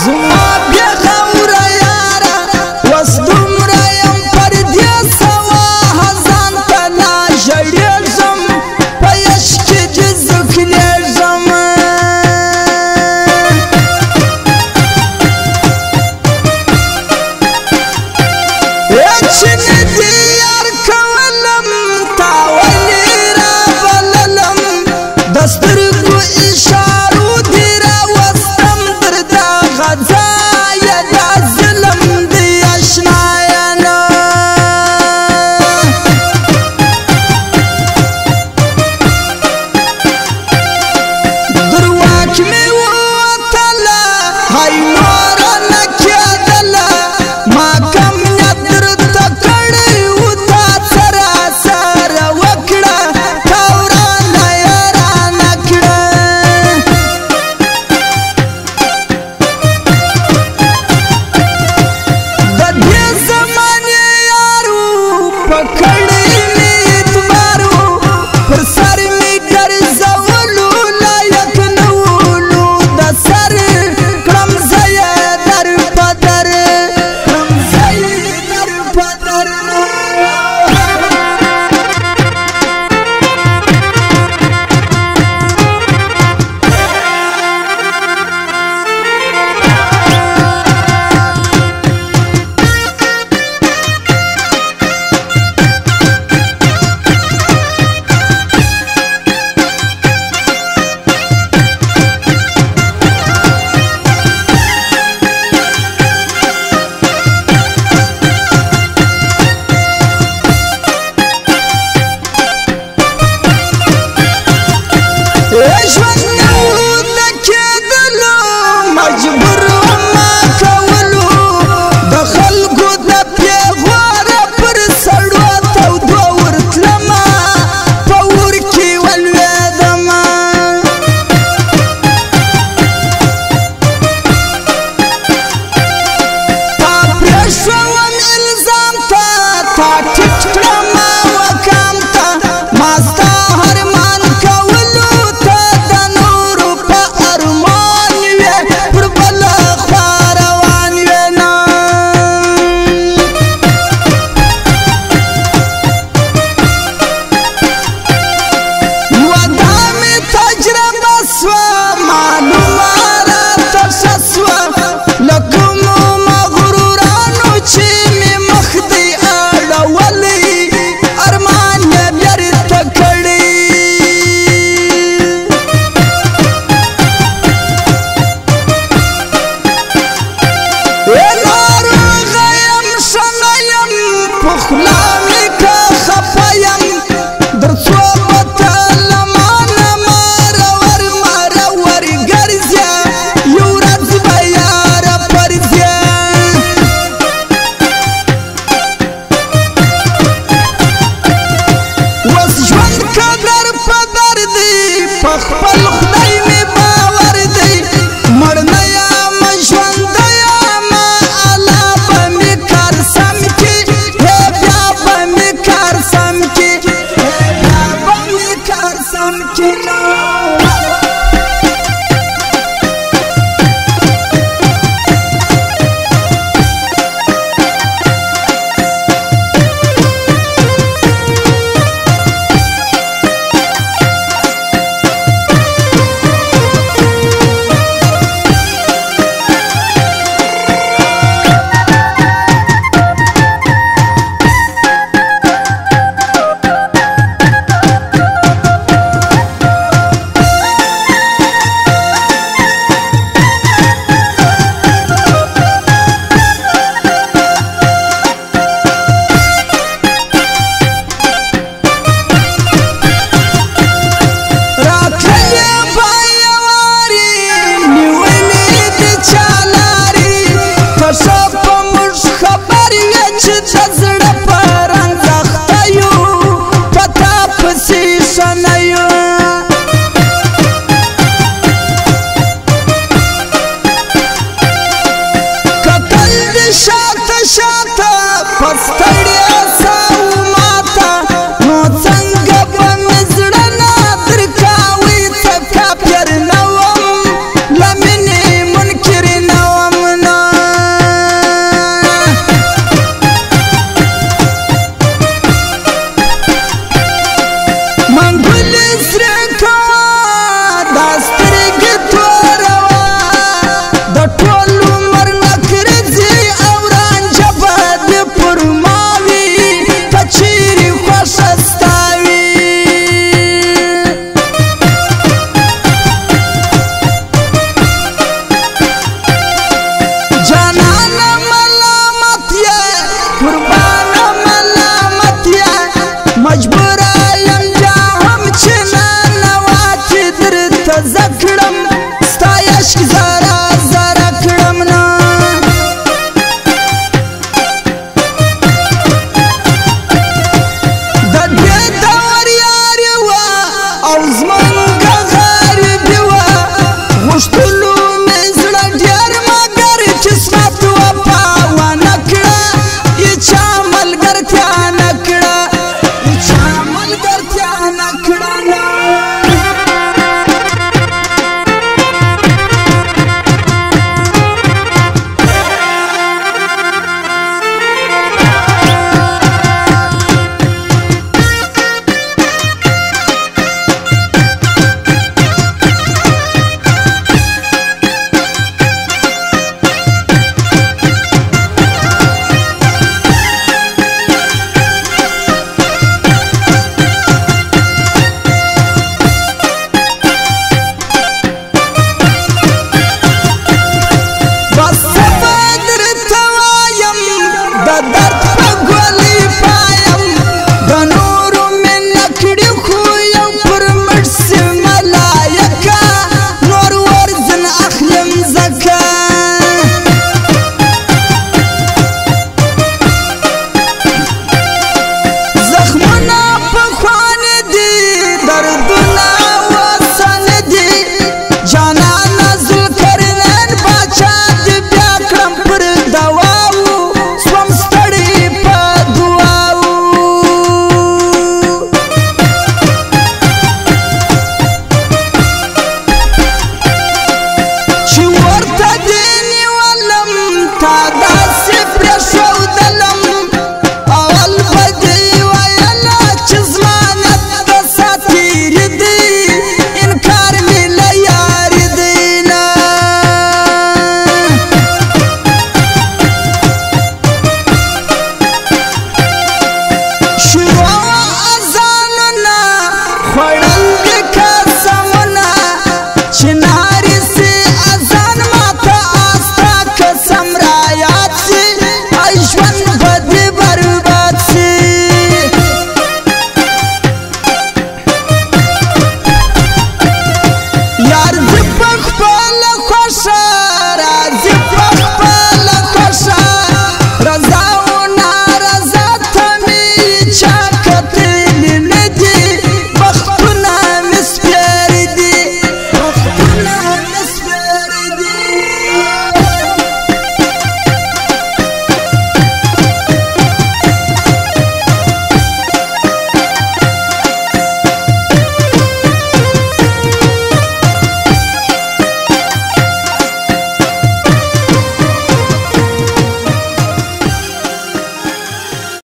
زما بیا غوره یاره وس دومره یم پردیسه وه ځان ته لا ژړېږم په عشق کې دې زکلېږم چې نه دې یار کولم تا ولې رابللم د سترګو اشارو دې راوستم در دغه ځایه دا ظلم دې اشنایانه درواک مې ووتله هی نوره نه کېدله ما کم نیت درته کړی و تا څه راسره وکړه تا ورانه یې رانه کړه د دې زمانې یارو په کړی مې اعتبار و پر سر مې ګرځولو لایق نه ولو د سر کړم زه یې در په در کړم زه یې در په در ژوند نه و د کېدلو مجبور ومه کولو د خلکو د پېغوره پر سړو تودو ورتلمه په اور کې ولوېدمه تا پرېښوم الزام ته تا ټیټ کړمه وکام ته ما ستا ارمان کولو ته د نورو په ارمان وې پر بله خوا روان وې نه یوه دا مې تجربه سوه معلومه راته ښه سوه له کومو مغرورانو چې مې مخ دی اړولی ارمان یې بېرته کړی ناروغه یم ښه نه یم په خوله مې که خفه یم در څو به ته له مانه مرور مرور ګرځې یو ورځ به یاره پرځې اوس ژوند قدر په در دی په خپل خدای مې باور دی مړ نه یم ژوندی یم الله به مې کار سم کړي بیا به مې کار سم کړي بیا به مې کار سم کړي شاته شاته پستړی